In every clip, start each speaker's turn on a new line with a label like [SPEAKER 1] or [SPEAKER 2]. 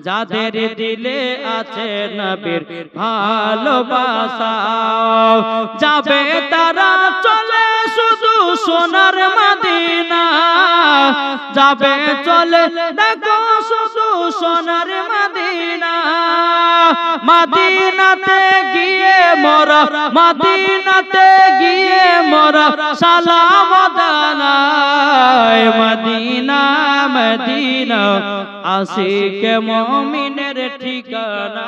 [SPEAKER 1] যাদের দিলে আছে নবীর ভালোবাসা যাবে তারা চলে শুধু সোনার মদিনা যাবে চলে দেখো শুধু সোনার মদিনা মদিনাতে গিয়ে মোরা মদিনাতে গিয়ে মোরা সালাম জানাই মদিনা মদিনা আশিক মুমিনের ঠিকানা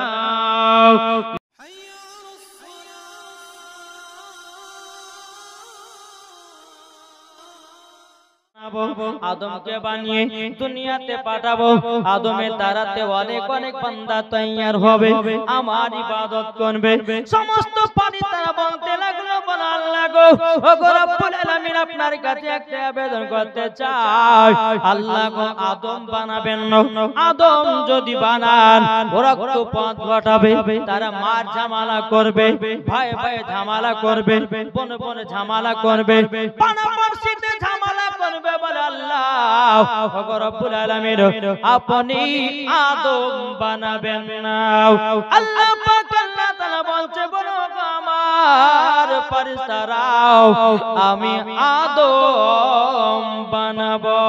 [SPEAKER 1] আদমকে বানিয়ে দুনিয়াতে পাঠাবো আদমের দ্বারাতে অনেক অনেক বান্দা তৈয়ার হবে আমার ইবাদত করবে সমস্ত ফেরেশতারা বলতে লাগলো বল আল্লাহ গো ওগো রব্বুল আলামিন আপনার কাছে একটা আবেদন করতে চাই আল্লাহ গো আদম বানাবেন না আদম যদি বানান ওরা তো পথ ঘটাবে তারা মার ঝামেলা করবে ভাই ভাই ঝামেলা করবে বনে বনে ঝামেলা করবে পানাপার্সিতে ঝামেলা করবে বলে আল্লাহ ওগো রব্বুল আলামিন আপনি আদম বানাবেন না আল্লাহ পাক আল্লাহ তাআলা বলছে বলো আমার ফেরেশতারা আমি আদম বানাবো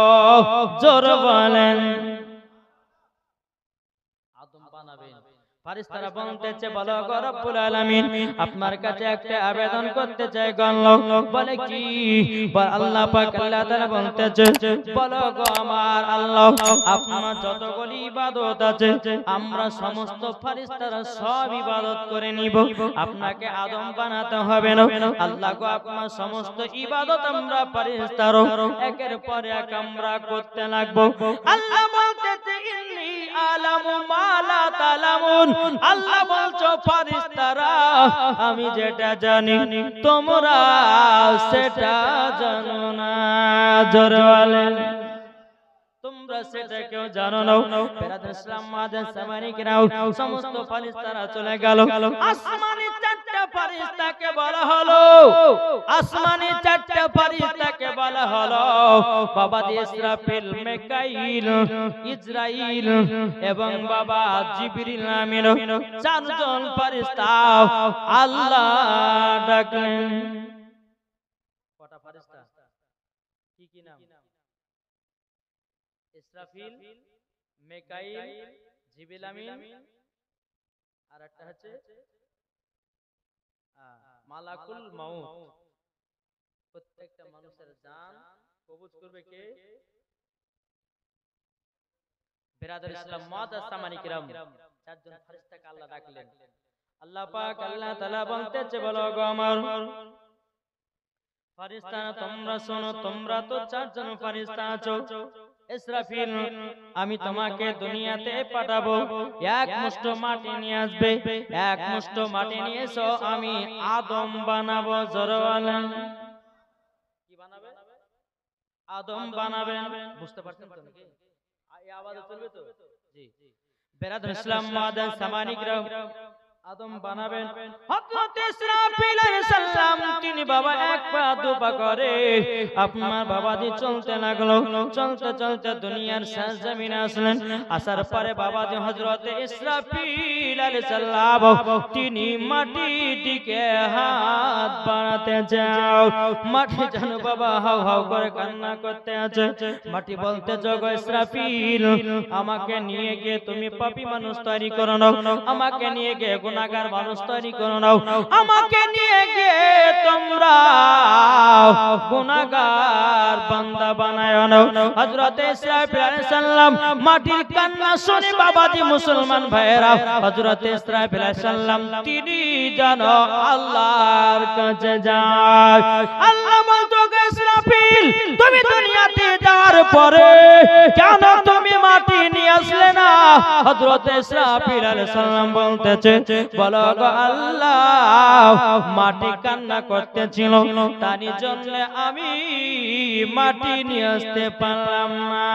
[SPEAKER 1] জোর বলেন আদম বানাবেন ফেরেশতারা বলতেছে বলো গো রব্বুল আলামিন আপনার কাছে একটা আবেদন করতে চাই গো বলে কি আল্লাহ পাক আল্লাহ তাআলা বলতেছে বলো গো আমার আল্লাহ আপনার যতগুলো ইবাদত আছে আমরা সমস্ত ফেরেশতারা সব ইবাদত করে নিব আপনাকে আদম বানাতে হবে না আল্লাহ গো আপনার সমস্ত ইবাদত আমরা ফেরেশতারা একের পর এক আমরা করতে লাগবো আল্লাহ বলতেছে ইন্নী আলামু মা লা তালামুন আল্লাহ বলছো ফেরেশতারা আমি যেটা জানি তোমরা সেটা জানো না জোরে বলেন তোমরা সেটা কেউ জানো না বেরাদার ইসলাম মাদান সামানি কিরাও সমস্ত ফেরেশতারা চলে গেল আসমানি চারটা ফেরেশতাকে বলা হলো আসমানি চারটা ফেরেশতাকে বলা হলো বাবা ইসরাফিল মিকাইল ইসরাইল এবং বাবা জিবরিল নামের চারজন ফেরেশতা আল্লাহ ডাকলেন কটা ফেরেশতা কি কি নাম ইসরাফিল মিকাইল জিবরিল আমিন আর একটা হচ্ছে মালাকুল মাউত প্রত্যেকটা মানুষের জান কবজ করবে কে বেরাদার ইসলাম মাদাস সামানি কিরাম চারজন ফেরেশতাকে আল্লাহ ডাকলেন আল্লাহ পাক আল্লাহ তাআলা বলতেছে বলো গো আমার ফেরেশতারা তোমরা শোনো তোমরা তো চারজন ফেরেশতা আছো ইসরাফিল আমি তোমাকে দুনিয়াতে পাঠাবো এক মুষ্ঠ মাটি নিয়ে আসবে এক মুষ্ঠ মাটি নিয়ে এসো আমি আদম বানাবো জোরে বলেন কি বানাবে আদম বানাবেন বুঝতে পারছেন তো নাকি এই আওয়াজ চলবে তো জি বেরাদার ইসলাম মাদান সামানি কিরাম আদম বানাবেন হযরত ইসরাফিল আলাইহিস সালাম তিনি বাবা এক পা দু পা করে আপনার বাবাজি চলতে লাগলো চলতে চলতে দুনিয়ার শেষ জমিনে আসলেন আসার পরে বাবাজি হযরত ইসরাফিল আলাইহিস সালাম তিনি মাটির দিকে হাত বাড়াতে যাও মাটি যেন বাবা হাউ হাউ করে কান্না করতে আছে মাটি বলতে জগো ইসরাফিল আমাকে নিয়ে গিয়ে তুমি পাপী মানুষ তৈরি করো না আমাকে নিয়ে গিয়ে গুনাহগার মানুষ তৈরি করো না আমাকে নিয়ে গিয়ে তোমরা গুনাহগার বান্দা বানায় না হযরত ইসরাফিল আলাইহিস সালাম মাটির কান্না শুনে বাবাজি মুসলমান ভাইরা হযরত ইসরাফিল আলাইহিস সালাম তিনি জানো আল্লাহর কাছে যায় আল্লাহ বলতো ইসরাফিল তুমি দুনিয়াতে যাওয়ার পরে কেন তুমি মাটি নিয়ে আসলে না হযরত ইসরাফিল আলাইহিস সালাম বলতেছে বলো গো আল্লাহ মাটি কান্না করতেছিল তার জন্য আমি মাটি নিয়ে আসতে পারলাম না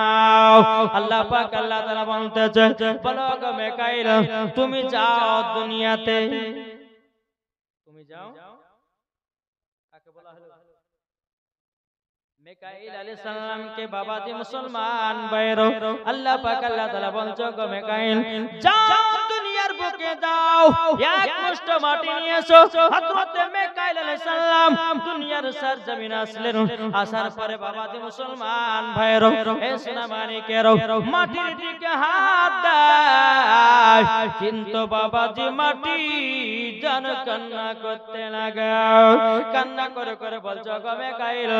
[SPEAKER 1] আল্লাহ পাক আল্লাহ তাআলা বলতেছে বলো গো মিকাইল তুমি যাও দুনিয়াতে তুমি যাও কাকে বলা হলো মিকাইল আলাইহিস সালামকে বাবাজি মুসলমান ভাইরা আল্লাহ পাক আল্লাহ তাআলা বলছো গো মিকাইল যাও দুনিয়ার বুকে যাও এক মুষ্ঠ মাটি নিয়ে এসো হযরত মিকাইল আলাইহিস সালাম দুনিয়ার সরজমিনে আসলেন আসার পরে বাবাজি মুসলমান ভাইরা এ সোনা মানিকের মাটির দিকে হাত দেয় কিন্তু বাবাজি মাটি জান কান্না করতে লাগাও কান্না করে করে বলছো গো মিকাইল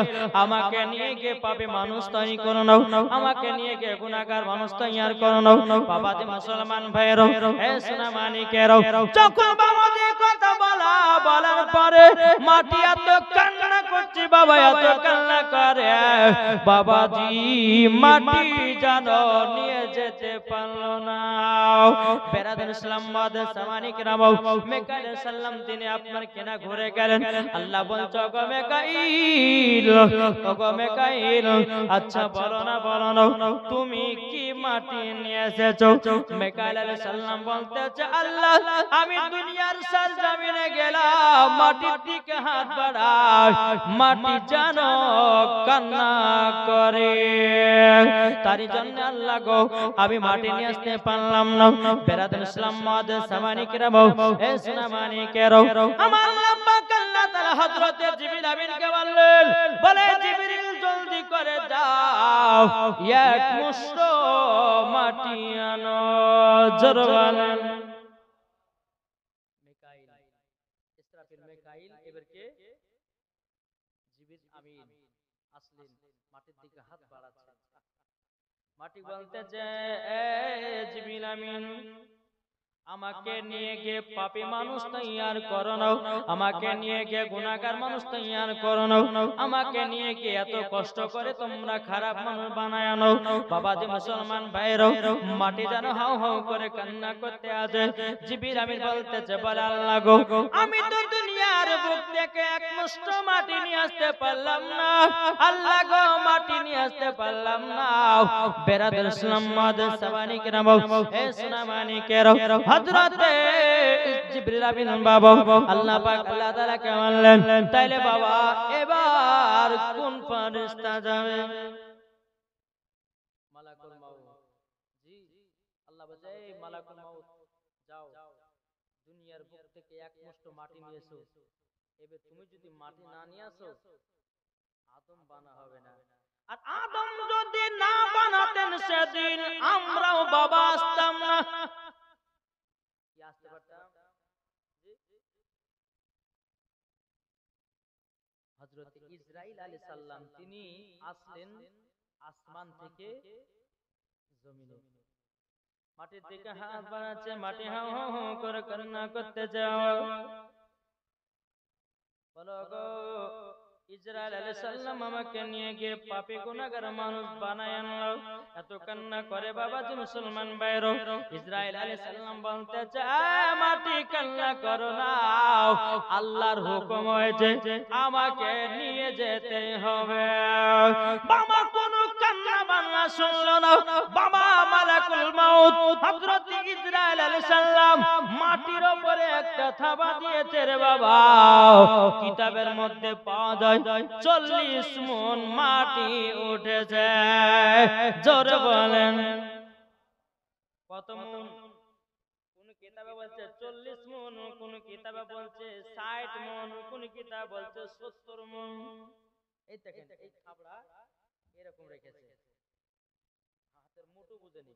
[SPEAKER 1] আমাকে নিয়ে গিয়ে পাপী মানুষ তৈরি করো নাও আমাকে নিয়ে গিয়ে গুনাহগার মানুষ তৈরি করো নাও বাবাজি মুসলমান ভাইরা এ সোনা মানিকের যখন বাবাজি কথা বলার পরে মাটি এত কান্না করছে বাবা এত কান্না করে বাবাজি মাটি জানো নিয়ে যেতে পারলো না বেরাদার ইসলাম মাদের সামানিক রামাও মিকাইল সাল্লাম তিনি আপনার কেনা ঘুরে গেলেন আল্লাহ বলছো গো মিকাইল ওগো মিকাইল আচ্ছা বলো না তুমি কি মাটি নিয়ে এসেছো মিকাইল আলাইহিস সালাম বলতেছে আল্লাহ আমি দুনিয়ার সরজমিনে গেলাম মাটির দিকে হাত বাড়াই মাটি জানো কান্না করে তারই জন্য আল্লাহ গো আমি মাটি নিয়ে আসতে পারলাম না বেরাদার ইসলাম মাদের সামানিক রামাও এ সোনা মানিকের আমার আল্লাহ পাক আল্লাহ তাআলা হযরত জিবরিল আমিনকে বললেন বলে জিবরিল জলদি করে যাও এক মুষ্ঠ মাটি আনো জোরে বলেন মিকাইল ইসরাফিল মিকাইল এবারকে জিবরিল আমিন আসলেন মাটির দিকে হাত বাড়াচ্ছে মাটি বলতেছে এ জিবরিল আমিন আমাকে নিয়ে গিয়ে পাপী মানুষ তৈয়ার করো নাও আমাকে নিয়ে গিয়ে গুনাহগার মানুষ তৈয়ার করো নাও আমাকে নিয়ে গিয়ে এত কষ্ট করে তোমরা খারাপ মানুষ বানায় নাও বাবাজি মুসলমান ভাইরা মাটি যেন হাউ হাউ করে কান্না করতে আছে জিবরিল আমিন বলতেছে বলে আল্লাহ গো আমি তো দুনিয়ার বুক থেকে এক মুষ্ঠ মাটি নিয়ে আসতে পারলাম না আল্লাহ গো মাটি নিয়ে আসতে পারলাম না বেরাদার ইসলাম মাদের সাবানিক রামাও এ সোনা মানিকের হযরত জিবরিল আমিন বাবা আল্লাহ পাক আল্লাহ তাআলা কে মানলেন তাইলে বাবা এবার কোন ফেরেশতা যাবে মালাকুল মাউত জি আল্লাহ বলে এই মালাকুল মাউত যাও দুনিয়ার বুক থেকে এক মুষ্ঠ মাটি নিয়ে এসো এবে তুমি যদি মাটি না নিয়ে আসো আদম বানা হবে না আর আদম যদি না বানাতেন সেদিন আমরাও বাবা আসতাম না আসতে পারতাম হযরত ইসরাইল আলাইহিস সালাম তিনি আসলেন আসমান থেকে জমিনে মাটির দিকে হাত বাড়াচ্ছে মাটি হাউ হাউ করে কান্না করতে যাও বলো গো ইসরাইল আলাইহিস সালাম আমাকে নিয়ে গিয়ে পাপী গুনাহগার মানুষ বানায় আনলো এত কান্না করে বাবাজি মুসলমান ভাইরা ইসরাইল আলাইহিস সালাম বলতেছে মাটি কান্না করো না আল্লাহর হুকুম হয়েছে আমাকে নিয়ে যেতে হবে বাবা কোন কান্না বান্না শুনলো না বাবা মালাকুল মাউত হযরত ইসরাইল আলাইহিস সালাম মাটির উপরে একটা থাবা দিয়েছে রে বাবা কিতাবের মধ্যে পাওয়া যায় 40 মণ মাটি উঠেছে জোরে বলেন কত মণ কোন কিতাবে বলছে 40 মণ কোন কিতাবে বলছে 60 মণ কোন কিতাবে বলছে 70 মণ এই দেখেন এই থাবড়া এরকম রেখেছে হাতের মুঠো বুঝেনি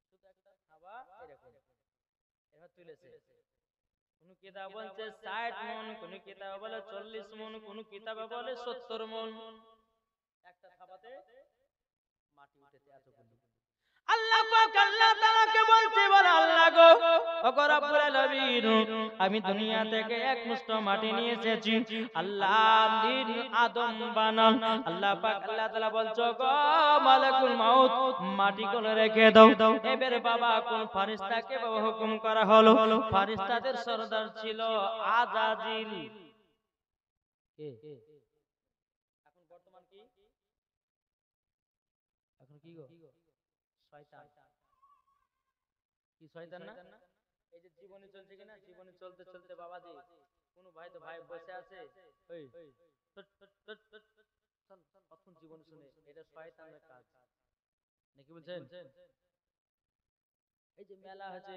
[SPEAKER 1] শুধু একটা থাবা এরকম এভাবে তুলেছে কোন কিতাব বলছে 60 মণ কোন কিতাব বলে 40 মণ কোন কিতাবে বলে 70 মণ একটা থাবাতে মাটি উঠেছে এতগুলো আল্লাহ পাক আল্লাহ তাআলাকে বলতে বলে আল্লাহ গো ওগো রব্বুল আলামিন আমি দুনিয়া থেকে এক মুষ্ঠ মাটি নিয়ে এসেছি আল্লাহ দিন আদম বানান আল্লাহ পাক আল্লাহ তাআলা বলছো গো মালাকুল মাউত মাটি গুলো রেখে দাও এবারে বাবা কোন ফেরেশতাকে বাবা হুকুম করা হলো ফেরেশতাদের সরদার ছিল আজাজিল কে এখন বর্তমান কি এখন কি গো শয়তান কি শয়তান না এই যে জীবনে চলছে কিনা জীবনে চলতে চলতে বাবাজি কোন ভাই তো ভাই বসে আছে ওই প্রথম জীবন শুনে এটা শয়তানের কাজ নাকি বলছেন? এই যে মেলা হচ্ছে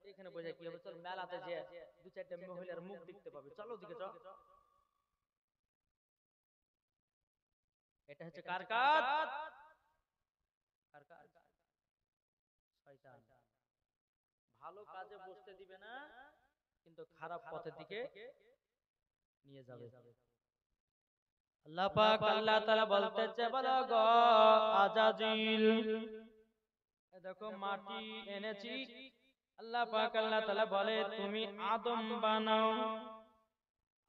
[SPEAKER 1] এখানে বোঝা কি হবে, চল মেলাতে যে দু চারটা মহিলার মুখ দেখতে পাবে, চলো দিকে চল। এটা হচ্ছে কার কাজ? কার কাজ? শয়তান। ভালো কাজে বসতে দিবে না, কিন্তু খারাপ পথের দিকে নিয়ে যাবে। আল্লাহ পাক আল্লাহ তাআলা বলতেছে, বলো গো আজাজিল, দেখো মাটি এনেছি। আল্লাহ পাক আল্লাহ তাআলা বলে তুমি আদম বানাও।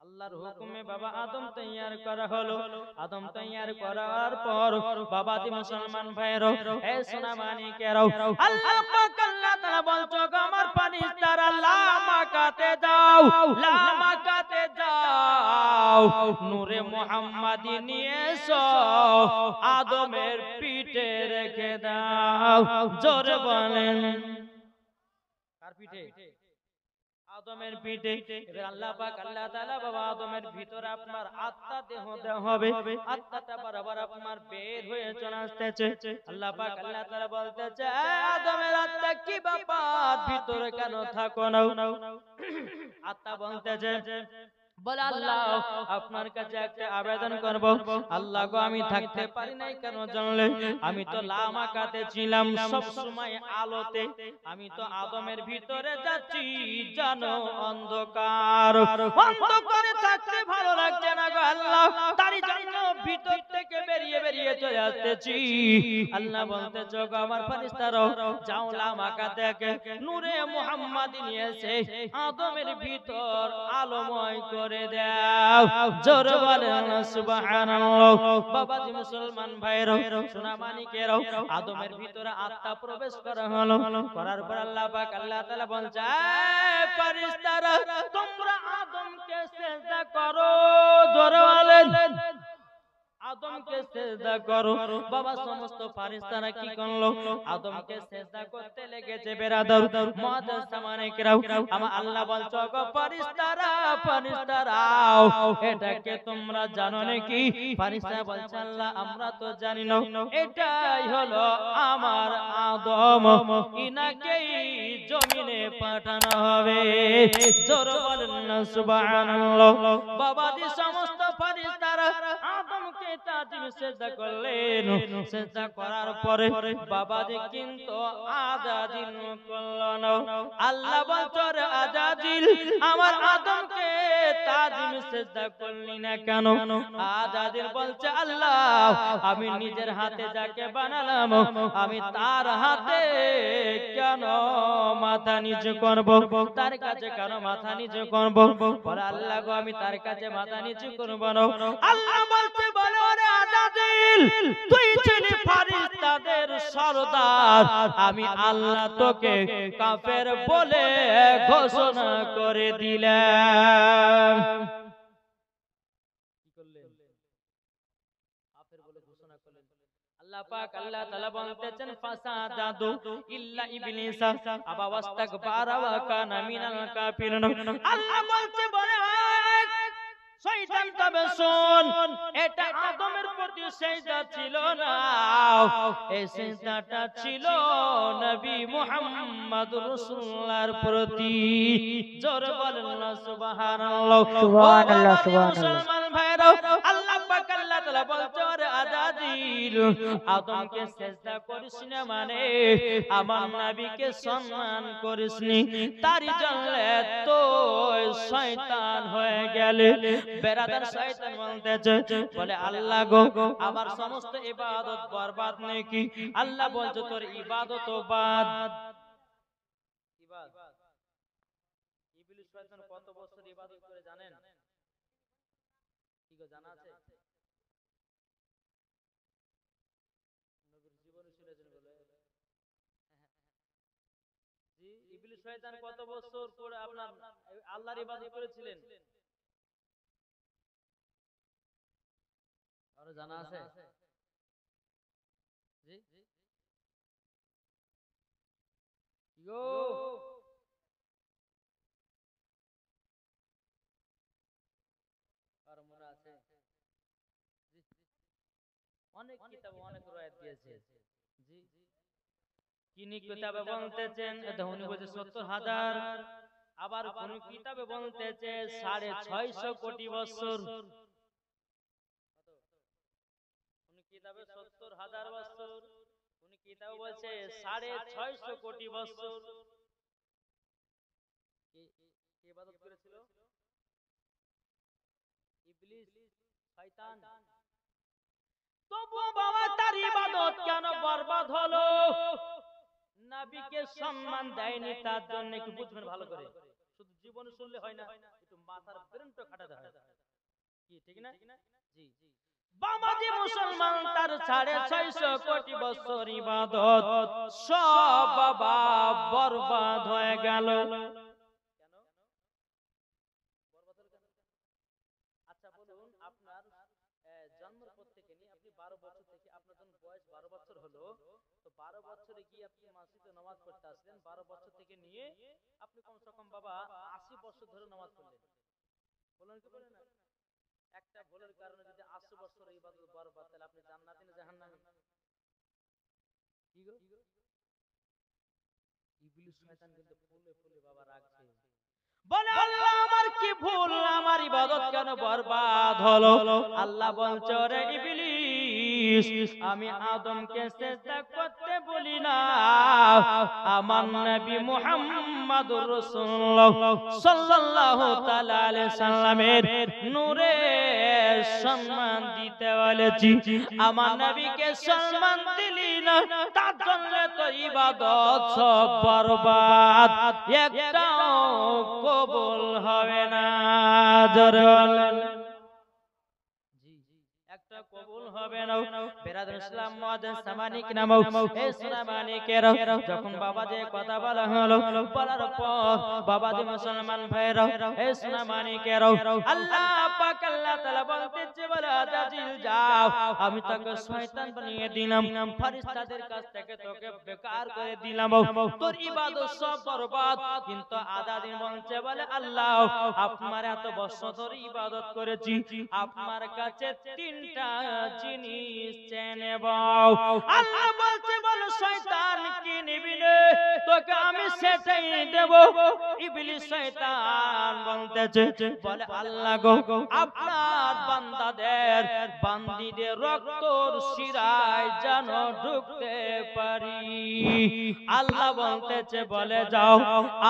[SPEAKER 1] আল্লাহর হুকুমে বাবা আদম তৈয়ার করা হলো। আদম তৈয়ার করার পর বাবাজি মুসলমান ভাইরা, এ সোনা মানিকেরাও, আল্লাহ পাক আল্লাহ তাআলা বলছো গো আমার ফেরেশতারা লামাকাতে যাও, লামাকাতে যাও, নূরে মুহাম্মাদি নিয়ে এসো, আদমের পিঠে রেখে দাও। জোরে বলেন কার পিঠে? আদমের পিঠে। এবার আল্লাহ পাক আল্লাহ তাআলা বাবা আদমের ভিতরে আপনার আত্মা দেহ দেওয়া হবে, আত্মাটা বরাবর আপনার বের হয়ে চলে আসতেছে। আল্লাহ পাক আল্লাহ তাআলা বলতেছে, আদমের আত্মা কি ব্যাপার, ভিতরে কেন থাকো না? আত্মা বলতেছে, বলে আল্লাহ আপনার কাছে একটা আবেদন করব। আল্লাহ গো আমি থাকতে পারি নাই কেন জানলে? আমি তো লামাকাতে ছিলাম, সব সময় আলোতে। আমি তো আদমের ভিতরে যাচ্ছি, জানো অন্ধকার, অন্ধকারে থাকতে ভালো লাগছে না গো আল্লাহ, তারই জন্য ভিতর থেকে বেরিয়ে বেরিয়ে চলে আসতেছি। আল্লাহ বলতেছে গো আমার ফেরেশতারা, যাও লামাকাতে নূরে মুহাম্মাদি নিয়ে এসে আদমের ভিতর আলোময় করে দাও। জোরে বলেন সুবহানাল্লাহ। বাবাজি মুসলমান ভাইরা, সোনা মানিকেরা, আদমের ভিতরে আত্মা প্রবেশ করা হলো। করার পর আল্লাহ পাক আল্লাহ তাআলা বলছে, ফেরেশতারা তোমরা আদমকে সিজদা করো। জোরে বলেন আদমকে সিজদা করো। বাবা সমস্ত ফেরেশতারা কি করলো? আদমকে সিজদা করতে লেগেছে। বেরাদর মুআজ্জাজ সামানিকরাও, আমার আল্লাহ বলছো গো ফেরেশতারা, ফেরেশতারাও এটাকে তোমরা জানো নাকি? ফেরেশতারা বলছে আল্লাহ আমরা তো জানি না, এটাই হলো আমার আদম, ইনাকেই জমিনে পাঠানো হবে। জোরে বলেন সুবহানাল্লাহ। বাবাজি সমস্ত ফেরেশতারা আদমকে তাজিম সিজদা করলেন। সিজদা করার পরে বাবাজি কিন্তু আজাজিল করলো না। আল্লাহ বলছে রে আজাজিল, আমার আদমকে তাজিম সিজদা করলি না কেন? আজাজিল বলছে আল্লাহ আমি নিজের হাতে যাকে বানালাম, আমি তার হাতে কেন মাথা নিচু করব? তার কাছে কেন মাথা নিচু করব? বলে আল্লাহ গো আমি তার কাছে মাথা নিচু করব না। আল্লাহ বলতে বলো রে আজাজিল, তুই ছিলি ফেরেশতাদের সরদার, আমি আল্লাহ তোকে কাফের বলে ঘোষণা করে দিলাম। কি করলেন? কাফের বলে ঘোষণা করলেন। আল্লাহ পাক আল্লাহ তাআলা বলতেছেন ফাসাদাদু ইল্লা ইবলিসা আবা ওয়াস্তাকবারা ওয়া কানা মিনাল কাফিরিন। আল্লাহ বলতে বলে শয়তান তবে শোন, এটা আদমের প্রতি সিজদা ছিল না, এই সিজদাটা ছিল নবী মুহাম্মদ রাসূলুল্লাহর প্রতি। জোরে বলেন সুবহানাল্লাহ। সুবহানাল্লাহ সুবহানাল্লাহ। ভাইরা আল্লাহ পাক আল্লাহ তাআলা বলছে ওরে আজাজিল, আদমকে সিজদা করিস না মানে আমার নবীকে সম্মান করিসনি, তারই জন্য তো শয়তান হয়ে গেলে। বেরাদার শয়তান বলতেছে বলে আল্লাহ গো আমার সমস্ত ইবাদত বরবাদ নাকি? আল্লাহ বলছে তোর ইবাদত বাদ। ইবাদত ইবলিস শয়তান কত বছর ইবাদত করে জানেন? কি গো জানা আছে? নবীর জীবনী শুনেছেন বলে জি, ইবলিস শয়তান কত বছর পরে আপনার আল্লাহর ইবাদত করেছিলেন? আরো জানা আছে? জি ইগো আর মনে আছে? অনেক কিতাবে অনেক রয়াত দিয়েছে। জি কিনি কিতাবে বলতেছেন উনি বলছে 70,000, আবার কোন কিতাবে বলতেছে 650 কোটি বছর, কোন কিতাবে 70,000 বছর, কোন কিতাবে বলছে 650 কোটি বছর। কে ইবাদত করেছিল? ইবলিস, শয়তান। তবু বাবা তার ইবাদত কেন বরবাদ হলো? নবীকে সম্মান দেয়নি, তার জন্য একটু বুঝবেন ভালো করে। শুধু জীবনে শুনলে হয় না, একটু মাথার ব্রেনটা খাটাতে হয়। কি ঠিক না? জি বাবাজি মুসলমান তার 650 কোটি বছর ইবাদত সব বাবা বরবাদ হয়ে গেল। কেন বরবাদ হলো কেন? আচ্ছা বলুন, আপনার জন্মের পর থেকে নিয়ে আপনি 12 বছর থেকে আপনার যখন বয়স 12 বছর হলো, তো 12 বছরে গিয়ে আপনি মসজিদে নামাজ পড়তে আসলেন, 12 বছর থেকে নিয়ে আপনি কমসে কম বাবা 80 বছর ধরে নামাজ পড়লেন। বলুন কি বলেন না? একটা ভুলের কারণে যদি 80 বছর ইবাদত বরবাদ, তাহলে আপনি জান্নাতে না জাহান্নামে? কি গো, ইবলিস শয়তান কিন্তু ফুলে ফুলে বাবা রাখছে, বলে আল্লাহ আমার কি ভুল, আমার ইবাদত কেন বরবাদ হলো? আল্লাহ বলছে রে ইবলিস, আমি আদমকে সিজদা করতে বলি না, আমার নবী মুহাম্মদুর রাসূলুল্লাহ সাল্লাল্লাহু তাআলা আলাইহি সাল্লামের নূরে সম্মান দিতে বলেছি। আমার নবীকে সম্মান দিলি না, তার জন্য তো ইবাদত সব বরবাদ, একটাও কবুল হবে না। জোরে বলেন। জি একটা কবুল হবে না। বেরাদর ইসলাম মুআজ্জিন সামানিক নামও এই সুনামানিকের যখন বাবাজি কথা বলা হলো, বলার পর বাবাজি মুসলমান ভাইরা এই সুনামানিকের আল্লাহ পাক আল্লাহ তাআলা বলতেছে, বলে আজাজিল যাও, আমি তোকে শয়তান বানিয়ে দিলাম, ফেরেশতাদের কাছ থেকে তোকে বেকার করে দিলাম, তোর ইবাদত সব বরবাদ। কিন্তু আজাজিল বলছে, বলে আল্লাহ আপনার এত বছর ধরে ইবাদত করেছি, আপনার কাছে তিনটা জিনিস চেয়ে নেব। আল্লাহ বলছে, বলে শয়তান কি নিবি রে, তোকে আমি সেটাই দেব। ইবলিস শয়তান বলতেছে, বলে আল্লাহ গো, আপনার বান্দাদের বান্দীদের রক্তর শিরায় যেন ঢুকতে পারি। আল্লাহ বলতেছে, বলে যাও,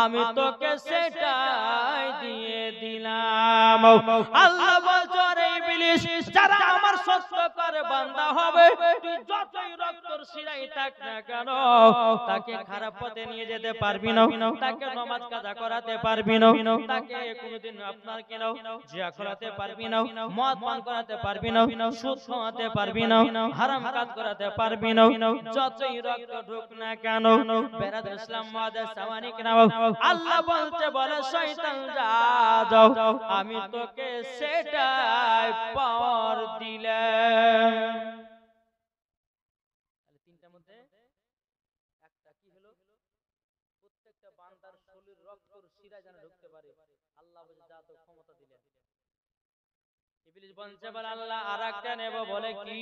[SPEAKER 1] আমি তোকে সেটাই দিয়ে দিলাম। আল্লাহ বলছে, রে ইবলিস, যারা আমার সত্যকার বান্দা হবে, তুই যতই রক্তর শিরায় থাক না কেন, তাকে খারাপ পথে নিয়ে যেতে পারবি না, তাকে নামাজ কাজা করাতে পারবি না, তাকে কোনোদিন আপনার কেন জিয়া করাতে পারবি না, মদ পান করাতে পারবি না, সুদ খাওয়াতে পারবি না, হারাম কাজ করাতে পারবি না, যতই রক্ত ঢুক না কেন। বেরাদর ইসলাম মুআজ্জিন সামানিক নাও আল্লাহ বলতে, বলে শয়তান যাও, আমি তোকে সেটাই পাওয়ার দিলাম। তাহলে তিনটার মধ্যে একটা কি হলো? প্রত্যেকটা বান্দার শরীর রক্তর শিরা যেন ঢুকতে পারে, আল্লাহ বলে যা তো ক্ষমতা দিলেন। ইবলিস বলছে, বলে আল্লাহ আরেকটা নেব। বলে কি?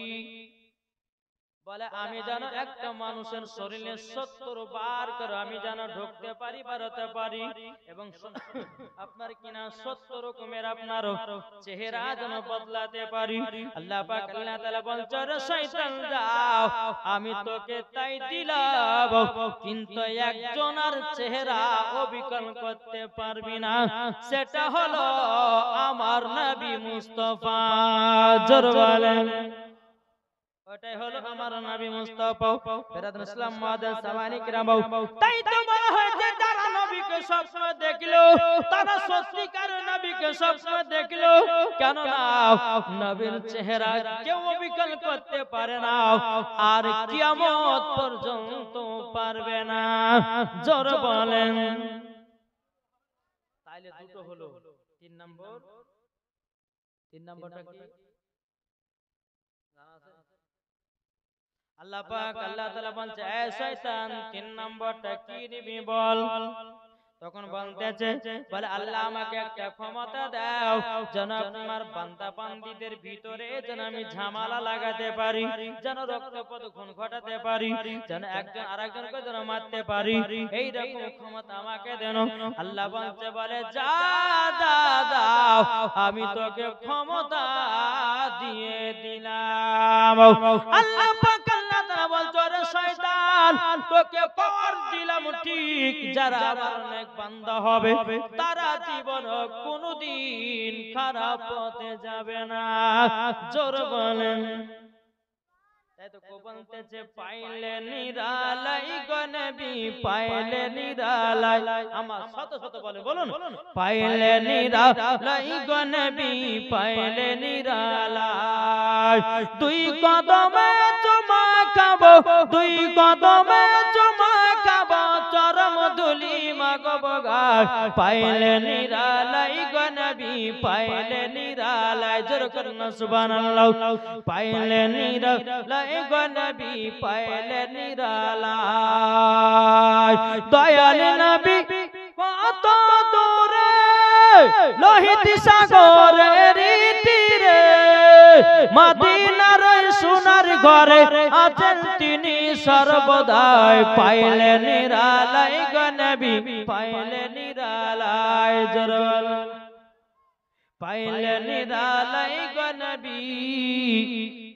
[SPEAKER 1] বলে আমি যেন একটা মানুষের শরীরে 70 বার করে আমি যেন ঢুকতে পারি, বাড়াতে পারি, এবং আপনার কিনা 70 রকমের আপনার চেহারা যেন বদলাতে পারি। আল্লাহ পাক আল্লাহ তাআলা বলছে, রে শয়তান যাও, আমি তোকে তাই দিলাম, কিন্তু একজনের চেহারা অবিকল করতে পারবি না, সেটা হলো আমার নবী মুস্তাফা। জোরে বলেন, ওটাই হলো আমার নবী মুস্তাফা। বেরাদর ইসলাম মুআজ্জিন সামানিক রাম, তাই তো বলা হয়েছে, যারা নবীকে সবসময় দেখলো তারা সত্যিকার নবীকে সবসময় দেখলো। কেন না নবীর চেহারা কেউ অবিকল করতে পারে না, আর কিয়ামত পর্যন্ত পারবে না। জোরে বলেন। তাইলে দুটো হলো। তিন নম্বরটা কি জানা আছে? আল্লাহ পাক আল্লাহ তাআলা বলছে, এ শয়তান, তিন নম্বরটা কি নিবি বল? তখন বলতেছে বলে আল্লাহ আমাকে একটা ক্ষমতা দাও যেন তোমার বান্দা বান্দীদের ভিতরে যেন আমি ঝামেলা লাগাতে পারি, যেন রক্তপাত খুন ঘটাতে পারি, যেন একজন আরেকজনকে যেন মারতে পারি, এই রকম ক্ষমতা আমাকে দেন। আল্লাহ বলতে বলে যা দাও আমি তোকে ক্ষমতা দিয়ে দিলাম। আল্লাহ পাক আল্লাহ তাআলা বলছে রে শয়তান তোকে পাওয়ার দিলাম ঠিক, যারা আমার অনেক বান্দা হবে তারা জীবন কোনদিন খারাপ পথে যাবে না। জোর বলেন। তাই তো বলতেছে পাইলে নিরালাই গো নবী পাইলে নিরালাই, আমার শত শত বলে বলুন পাইলে নিরালাই গো নবী পাইলে নিরালাই, দুই কদমে চুমা খাবো দুই কদমে চুমা খাবো চরম ধুলি মাগব গায়, পাইলে নিরালাই গো নবী পাইলে নিরালাই। জোর করুন সুবহানাল্লাহ। পাইলে নিরালাই গো নবী পাইলে নিরালাই, দয়াল নবী কত দূরে লোহিত সাগরের তীরে মদিনার সোনার ঘরে আছেন তিনি সর্বদাই, পাইলে নিরালাই গো নবী পাইলে নিরালাই। জোর পাইলে নিরালাই গো নবী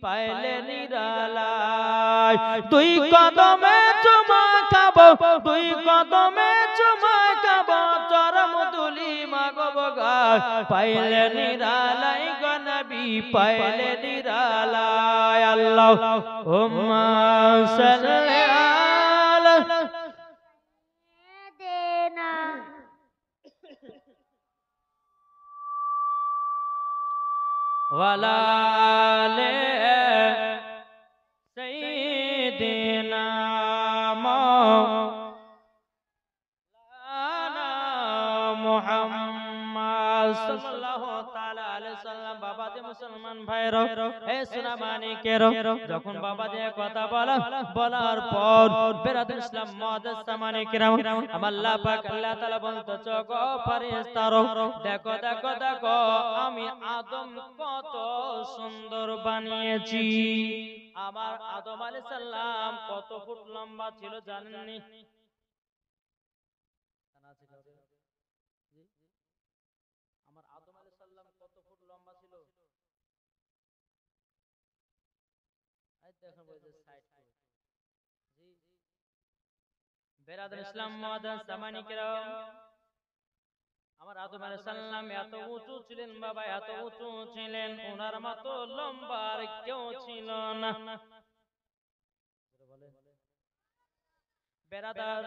[SPEAKER 1] পাইলে নিরালাই, দুই কদমে চুমা খাবো দুই কদমে চুমা খাবো চরম ধুলি মাগব গায়, পাইলে নিরালাই গো নবী পাইলে নিরালাই। আল্লাহুম্মা সাল্লি আলা সাইয়্যিদিনা ওয়ালা আলি সাইয়্যিদিনা মাওলানা মুহাম্মদ সাল্লাল্লাহু তাআলা আলাইহি সাল্লাম। বাবাজি মুসলমান ভাইরা হে সোনা মানিকের, যখন বাবাজি কথা বলার পর বেরাদুল ইসলাম মুআদ্দাস মানিকেরাম আমার আল্লাহ পাক আল্লাহ তাআলা বলতেছে গো ফেরেশতারা দেখো দেখো দেখো আমি আদম কত সুন্দর বানিয়েছি। আমার আদম আলাইহিস সালাম কত ফুট লম্বা ছিল জানেননি? আমার আদম আলাইহিস সালাম কত ফুট লম্বা ছিল? এই দেখেন বলে সাইড করে জি বেরাদুল ইসলাম মুআদ্দাস সামানিকেরাম আমার আদম আলাইহিস সালাম এত উঁচু ছিলেন বাবা, এত উঁচু ছিলেন ওনার মতো লম্বা আর কেউ ছিল না। বেরাদার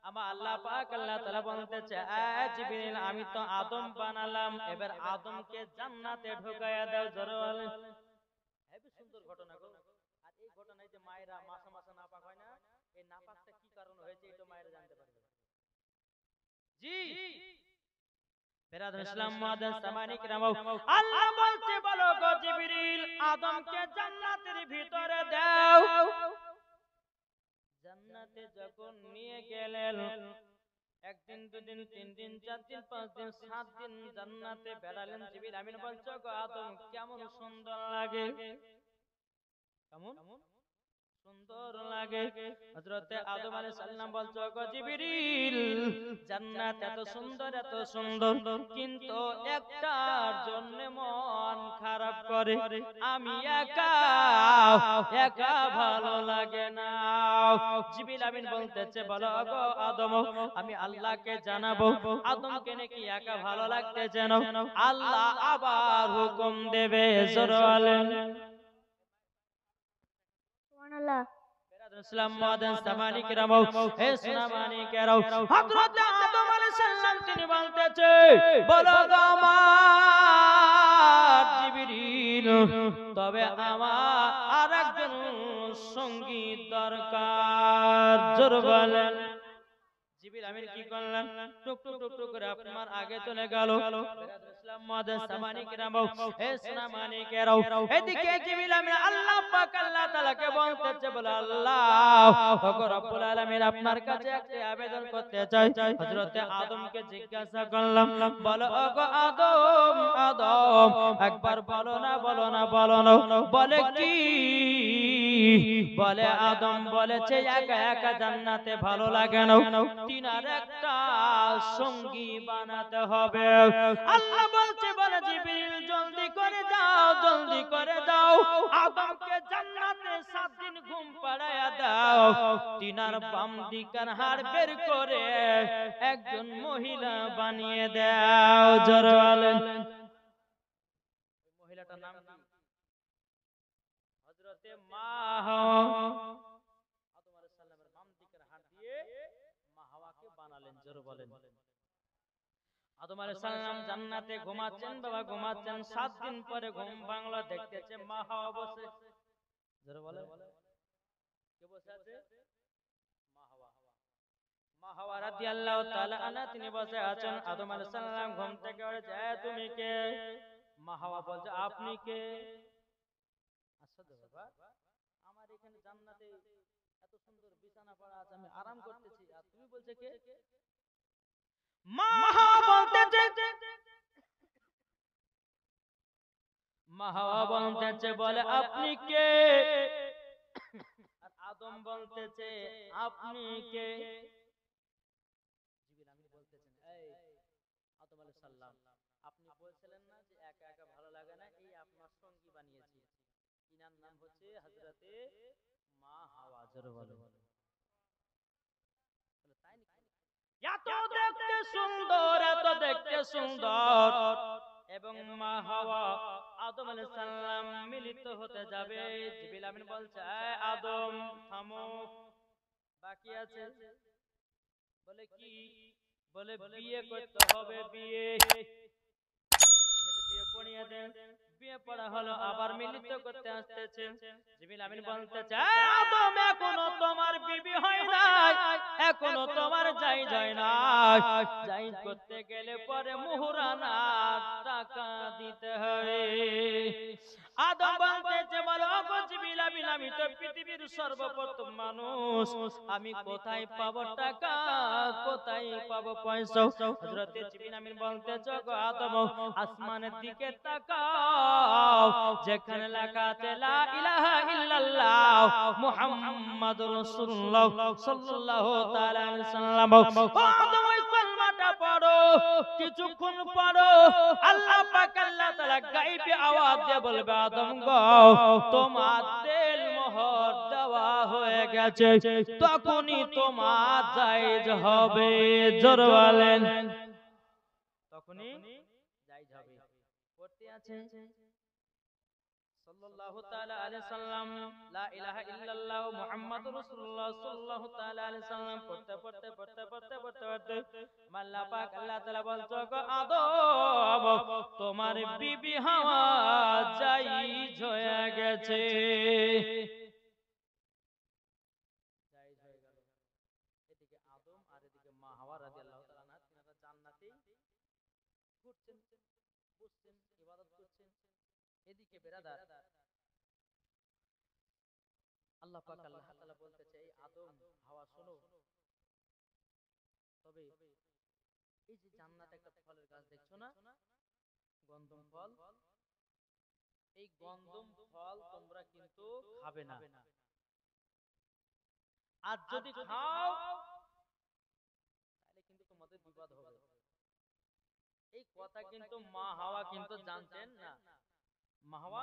[SPEAKER 1] আমার আল্লাহ পাক আল্লাহ তাআলা বলতেছে এ জিবরিল আমি তো আদম বানালাম, এবার আদমকে জান্নাতে ঢোকায়া দাও। জোরে বলেন। হেবি সুন্দর ঘটনা গো। আর এই ঘটনায় যে মায়েরা মাসা মাসা নাপাক হয় না, এই নাপাকটা কি কারণে হয়েছে এটা মায়েরা জানতে পারবে জি। বেরাদুল ইসলাম মুআদ্দাস সামানিকেরাম আল্লাহ বলতে বলো গো জিবরিল আদমকে জান্নাতের ভিতরে দাও। জান্নাতে যখন নিয়ে গেলেন একদিন দুদিন তিন দিন চার দিন পাঁচ দিন সাত দিন জান্নাতে বেড়ালেন, জিবরিল আমিন বলছো গো আদম কেমন সুন্দর লাগে, কেমন সুন্দর লাগে। হযরতে আদম আলাইহিস সালাম বলছো গো জিবরিল জান্নাত এত সুন্দর কিন্তু একটার জন্য মন খারাপ করে, আমি একা একা ভালো লাগে না। জিবরিল আমিন বলতেছে বলো গো আদম আমি আল্লাহকে জানাবো আদমকে নাকি একা ভালো লাগতেছে না। আল্লাহ আবার হুকুম দেবে। জোরে বলেন সুবহানাল্লাহ। বেরাদুল ইসলাম মুআদ্দাস সামানিকেরাম হে সোনা মানিকেরাম হযরত আদম আলাইহিস সালাম তিনি বলতেছে বলো গো আমার জিবরিল তবে আমার আরেকজন সঙ্গী দরকার। জোরে বলেন। জিবরিল আমিন কি করলেন টুক টুক টুক টুক করে আপনার আগে চলে গেল ইসলাম মাদার সামানি কিরাম হে সোনামানি কেরাও এদিকে জিবরিল আমিন আল্লাহ পাক আল্লাহ তাআলাকে বলতেছে বলে আল্লাহ ওগো রব্বুল আলামিন আপনার কাছে একটা আবেদন করতে চাই হযরত আদমকে জিজ্ঞাসা করলাম বলো ওগো আদম আদম একবার বলো না বলো না বলো না বলে কি বলে আদম বলেছে একা একা জান্নাতে ভালো লাগে না তিনার একটা সঙ্গী বানাতে হবে আল্লাহ বলছে বলে জিবরিল জলদি করে দাও আদমকে জান্নাতে 7 দিন ঘুম পাড়ায়া দাও তিনার বাম দিকের হাড় বের করে একজন মহিলা বানিয়ে দাও জোরে বলেন মহিলাটার নাম কি হযরতে মা হাওয়া আদম আলাইহিস সালামের বাম দিকের হাড় দিয়ে মা হাওয়াকে বানালেন জোরে বলেন আদম আলাইহিস সালাম জান্নাতে ঘুমাচ্ছেন বাবা ঘুমাচ্ছেন 7 দিন পরে ঘুম ভাঙলো দেখতেছে মা হাওয়া বসে জোরে বলেন কে বসে আছে মা হাওয়া রাদিয়াল্লাহু তাআলা আনহা তিনি বসে আছেন আদম আলাইহিস সালাম ঘুম থেকে উঠে তুমি কে মা হাওয়া বলছে আপনি কে আসলে বাবা আমার এখানে জান্নাতে এত সুন্দর বিছানা পড়া আছে আমি আরাম করতেছি আর তুমি বলছে কে মা হাওয়া বলতেছে বলে আপনি কে আর আদম বলতেছে আপনি কে জিবরিল আমিন বলতেছেন এই আদম আলাইহিস সালাম আপনি বলছিলেন না যে একা একা ভালো লাগে না এই আপনার সঙ্গী বানিয়েছি ইনার নাম হচ্ছে হযরতে মা হাওয়া জোরে বলে তাই নাকি এত দেখতে সুন্দর এবং মা হাওয়া আদম আলাইহিস সালাম মিলিত হতে যাবে জিবরিল আমিন বলছে এই আদম থামো বাকি আছে বলে কি বলে বিয়ে করতে হবে বিয়ে পড়িয়ে দেন বিয়ে পড়া হলো আবার মিলিত করতে আসতেছে জিবরিল আমিন বলতেছে আদম এখনো তোমার বিবি হয় নাই এখনো তোমার যাই নাই যাই করতে গেলে পরে মুহরানা টাকা দিতে হবে আদম বলতেছে বলো গো জিবরিল আমিন আমি তো পৃথিবীর সর্বপ্রথম মানুষ আমি কোথায় পাবো টাকা কোথায় পাবো পয়সা হযরত জিবরিল আমিন বলতেছে গো আদম আসমানের দিকে তাকাও যেখানে লেখা আছে লা ইলাহা ইল্লাল্লাহ মুহাম্মাদুর রাসূলুল্লাহ সাল্লাল্লাহু তাআলা আলাইহি সাল্লাম আদম ওই কলমাটা পড়ো কিছুক্ষণ পড়ো আল্লাহ পাক আল্লাহ তাআলা গায়বী আওয়াজ দিয়ে বলবে আদম গো তোমার দিল মোহর দেওয়া হয়ে গেছে তখনই তোমার জায়েজ হবে জোরে বলেন তখনই জায়েজ হবে পড়তে আছে সাল্লাল্লাহু তাআলা আলাইহি সাল্লাম লা ইলাহা ইল্লাল্লাহ মুহাম্মাদুর রাসূলুল্লাহ সাল্লাল্লাহু তাআলা আলাইহি সাল্লাম পড়তে আল্লাহ পাক আল্লাহ তাআলা বলছো গো আদম তোমার বিবি হাওয়া জায়েজ হয়ে গেছে জায়েজ হয়ে গেল এদিকে আদম আর এদিকে মা হাওয়া রাদিয়াল্লাহু তাআলা আনহা তিনারা জান্নাতে ঘুরছেন বসছেন ইবাদত করছেন এদিকে বেরাদার আল্লাহ পাক আল্লাহ তাআলা বলতেছে এই আদম হাওয়া শোনো তবে এই যে জান্নাতে একটা ফলের গাছ দেখছো না গন্ধম ফল এই গন্ধম ফল তোমরা কিন্তু খাবে না আর যদি খাও তাহলে কিন্তু তোমাদের বিপদ হবে এই কথা কিন্তু মা হাওয়া কিন্তু জানতেন না মা হাওয়া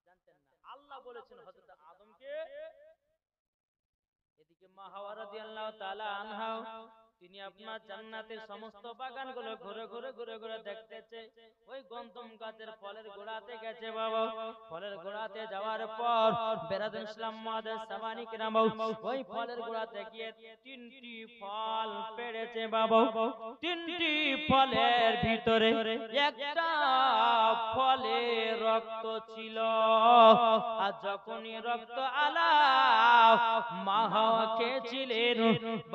[SPEAKER 1] জানতেন না আল্লাহ বলেছেন হযরত আদমকে এদিকে মা হাওয়া রাদিয়াল্লাহু তাআলা আনহা তিনি আপনার জান্নাতের সমস্ত বাগানগুলো ঘুরে ঘুরে ঘুরে ঘুরে দেখতেছে ওই গন্ধম গাছের ফলের গোড়াতে গেছে বাবা ফলের গোড়াতে যাওয়ার পর বেরাদুল ইসলাম মাদের সামানি কিরাম ওই ফলের গোড়াতে গিয়ে 3টি ফল পেড়েছে বাবা 3টি ফলের ভিতরে একটা ফলে রক্ত ছিল আর যখনই রক্ত আলা মা হাওয়া খেয়েছিলেন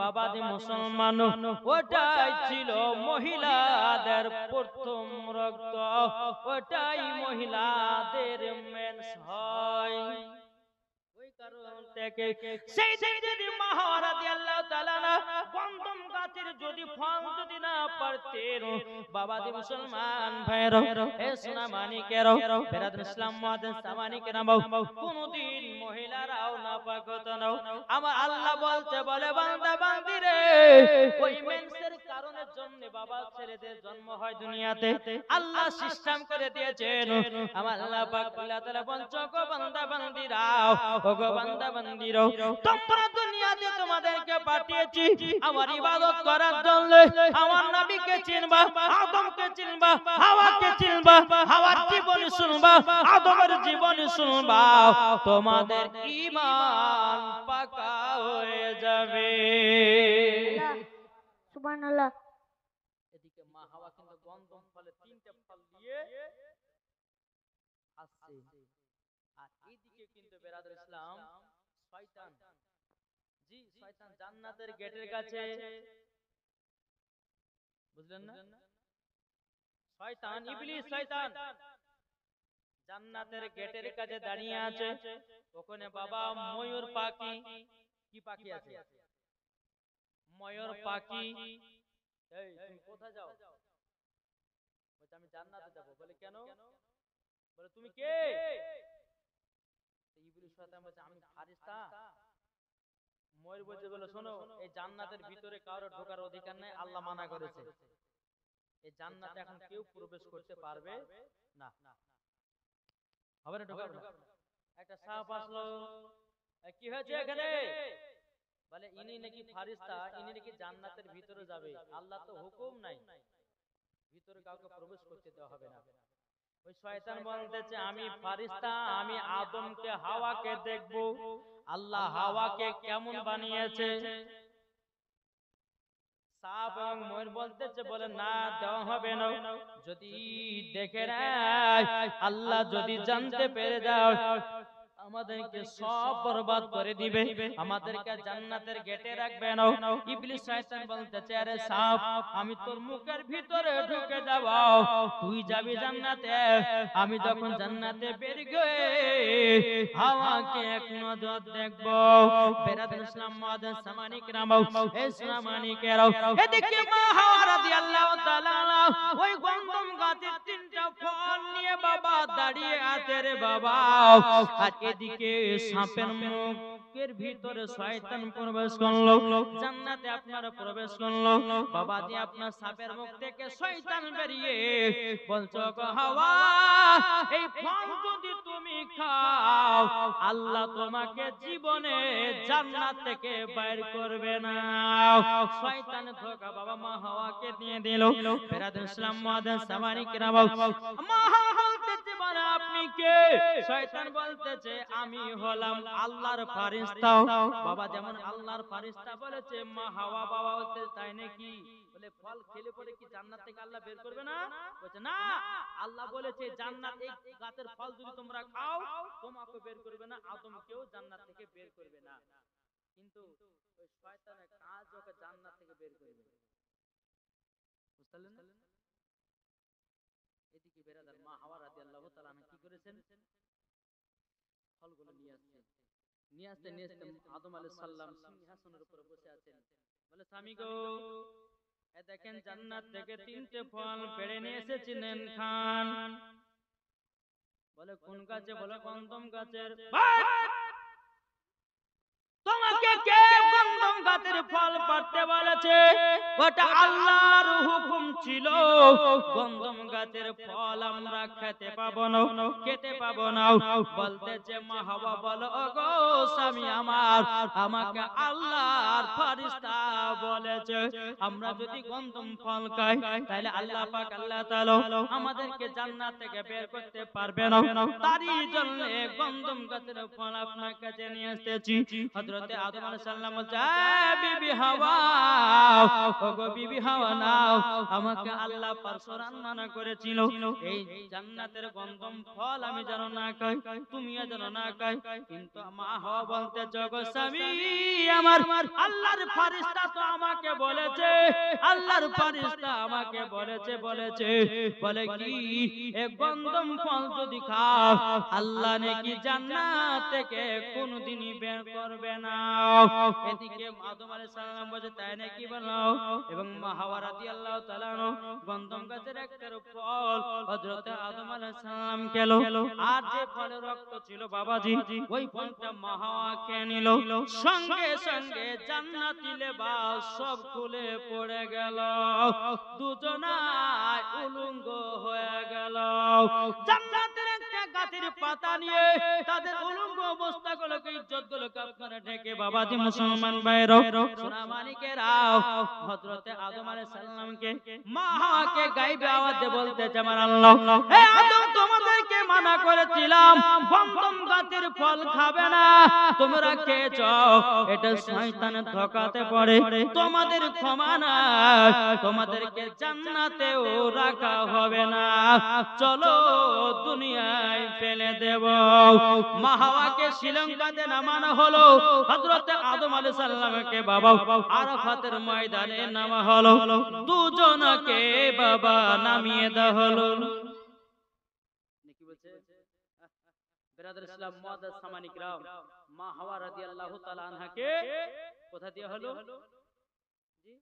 [SPEAKER 1] বাবা দি মুসলমান ইমান, ওটাই ছিল মহিলাদের প্রথম রক্ত, ওটাই মহিলাদের মেন্স হয়। ওই কারণ থেকে সেই দিন যদি মা হাওয়া রাদিয়াল্লাহু তাআলা না গন্ধম গাছের যদি ফল যদি না পারতেন, বাবাজি মুসলমান ভাইরা, এ সোনা মানিকেরা, বেরাদুল ইসলাম মুআদ্দিন সামানিকেরা, কোনদিন মহিলারাও নাপাক হতো না। আমার আল্লাহ বলতে বলে বান্দা বান্দি রে, ওই মেন্সের কারণের জন্য বাবা ছেলেদের জন্ম হয় দুনিয়াতে, আল্লাহ সিস্টেম করে দিয়েছেন। আমার আল্লাহ পাক আল্লাহ তাআলা বলছো গো বান্দা বান্দিরা, ও গো বান্দা বান্দিরা, তোমরা দুনিয়াতে তোমাদেরকে পাঠিয়েছি আমার ইবাদত করার জন্য। আমার নবীকে চিনবা, আদমকে চিনবা, হাওয়াকে চিনবা, হাওয়ার জীবনী শুনবা, আদমের জীবনী শুনবা, তোমাদের ঈমান পাকা হয়ে যাবে।
[SPEAKER 2] সুবহানাল্লাহ।
[SPEAKER 1] এদিকে মা হাওয়া কিন্তু গন্ধম ফলে তিনটে ফল দিয়ে আসছে, আর এইদিকে কিন্তু বেরাদুল ইসলাম শয়তান, জি শয়তান জান্নাতের গেটের কাছে, বুঝলেন না? শয়তান ইবলিস শয়তান জান্নাতের গেটের কাছে দাঁড়িয়ে আছে। ওখানে বাবা ময়ূর পাখি, কি পাখি আছে? ময়ূর পাখি। এই তুমি কোথায় যাও? বলছে আমি জান্নাতে যাব। বলে কেন? বলে তুমি কে? ইবলিস শয়তান বলছে আমি ফেরেশতা। ময়ূর বলছে বলে শোনো, এই জান্নাতের ভিতরে কারো ঢোকার অধিকার নাই, আল্লাহ মানা করেছে। এই জান্নাতে এখন কেউ প্রবেশ করতে পারবে না। হবে না, ঢোকাবে না। একটা সাপ আসলো, কি হয়েছে এখানে? বলে ইনি নাকি ফেরেশতা, ইনি নাকি জান্নাতের ভিতরে যাবে, আল্লাহ তো হুকুম নাই, ভিতরে কাউকে প্রবেশ করতে দেওয়া হবে না। ওই শয়তান বলতেছে আমি ফেরেশতা, আমি আদমকে হাওয়াকে দেখব, আল্লাহ হাওয়াকে কেমন বানিয়েছে। সাপ এবং ময়ূর বলতেছে বলে না, দেওয়া হবে না। যদি দেখে নেয়, আল্লাহ যদি জানতে পেরে যাও, আমাদেরকে সব বরবাদ করে দিবে, আমাদেরকে জান্নাতের গেটে রাখবে না। ইবলিস শয়তান বলতেছে আরে সাপ, আমি তোর মুখের ভিতরে ঢুকে যাব, তুই যাবি জান্নাতে, আমি যখন জান্নাতে বের গয়ে হাওয়াকে এক নজর দেখব। বেরাদুল ইসলাম মুআদ্দিন সামানিকেরা, এই সামানিকেরা, এদিকে মা হাওয়া রাদিয়াল্লাহু তাআলা ওই গন্ধম গাছের তিনটা ফল নিয়ে বাবা দাঁড়িয়ে আছে রে বাবা। আর এদিকে সাপের মুখের ভিতরে শয়তান প্রবেশ করলো, জান্নাতে আপনারা প্রবেশ করলো। বাবাজি আপনার সাপের মুখ থেকে শয়তান বেরিয়ে বলছো গো হাওয়া, এই ফল যদি তুমি খাও, আল্লাহ তোমাকে জীবনে জান্নাত থেকে বাইর করবে না। শয়তান ধোঁকা বাবা মা হাওয়াকে দিয়ে দিল। বেরাদুল ইসলাম মুআদ্দিন সামানিকেরা, মা হাওয়া বলতেছে বলে আপনি কে? শয়তান বলতেছে আমি হলাম আল্লাহর ফেরেশতা। বাবা যেমন আল্লাহর ফেরেশতা বলেছে, মা হাওয়া বাবা বলতে তাই নাকি? বলে ফল খেলে পরে কি জান্নাত থেকে আল্লাহ বের করবে না? বলছে না, আল্লাহ বলেছে জান্নাত এই গাছের ফল যদি তোমরা খাও, তোমাকে বের করবে না, আদমকেও জান্নাত থেকে বের করবে না। কিন্তু ওই শয়তানের কাজ ওকে জান্নাত থেকে বের করবে, বুঝলেন না? এদিকে বেরাদার মা হাওয়া রাদিয়াল্লাহু তাআলা কি করেছেন? ফলগুলো নিয়ে আসছেন। নিয়ে আসতে আদম আলাইহিস সালাম সিংহাসনের উপরে বসে আছেন। বলে স্বামী গো, এ দেখেন জান্নাত থেকে তিনটে ফল পেড়ে নিয়ে এসেছিলেন, খান। বলে কোন গাছে? বলে গন্ধম গাছের। তোমাকে কে গন্ধম গাছের ফল পাড়তে বলেছে? ওটা আল্লাহর হুকুম ছিল। গন্ধম গাছের ফল আমরা খেতে পাবো না, খেতে পাবো না। বলতেছে মা হাওয়া বলো ওগো স্বামী আমার, আমাকে আল্লাহর ফেরেশতা বলেছে আমরা যদি গন্ধম ফল খাই তাহলে আল্লাহ পাক আল্লাহ তাআলা আমাদেরকে জান্নাত থেকে বের করতে পারবে না। তারই জন্য গন্ধম গাছের ফল আপনার কাছে নিয়ে এসেছি। হযরতে আদম আলাইহিস সালাম বলছে বিবি হাওয়া, ওগো বিবি হাওয়া নাও, আমাকে আল্লাহ পারশরান মানা করেছিল এই জান্নাতের গন্ধম ফল আমি যেন না খাই, তুমিও যেন না খাই। কিন্তু মা হওয়া বলতে জগৎ স্বামী আমার আল্লাহর ফেরেশতা তো আমাকে বলেছে, আল্লাহর ফেরেশতা আমাকে বলেছে বলে কি এই গন্ধম ফল যদি খাও আল্লাহ নাকি জান্নাত থেকে কোনদিনই বের করবে না। এদিকে আদম আলাইহিস সালাম বলে তাই নাকি বলো, এবং মা হাওয়া রাদিয়াল্লাহু তাআলা গন্ধম গাছের একটা ফল হযরত আদম আলাইহিস সালাম খেলো, আর যে ফলে রক্ত ছিল বাবাজি ওই ফলটা মা হাওয়া খেয়ে নিল, সঙ্গে সঙ্গে জান্নাতি লেবাস সব খুলে পড়ে গেল, দুজনাই উলঙ্গ হয়ে গেল। জান্নাতের একটা গাছের পাতা নিয়ে তাদের উলঙ্গ অবস্থাগুলোকে ইজ্জতগুলোকে আপনারা ঢেকে বাবাজি মুসলমান ভাইরা সোনা মানিকেরাও হযরতে আদম আলাইহিস সালামকে মা হাওয়াকে গায়বে আওয়াজে বলতেছে আমার আল্লাহ, হে আদম তোমাদেরকে মানা করেছিলাম গন্ধম গাছের ফল খাবে না, তোমরা খেয়েছো, এটা শয়তানের ধোঁকাতে পড়ে, তোমাদের ক্ষমা নাই, তোমাদেরকে জান্নাতেও রাখা হবে না, চলো দুনিয়ায় ফেলে দেব। মা হাওয়াকে শ্রীলঙ্কাতে নামানো হলো, হযরত আদম আলাইহিস সালামকে বাবা আরাফাতের ময়দানে নামা হলো, দুজনকে বাবা নামিয়ে দেওয়া হলো। কি বলছে বিরাদর ইসলাম মুআজ্জাজ সামানি کرام, মা হাওয়া রাদিয়াল্লাহু তাআলা আনহাকে কোথা দেয়া হলো? জি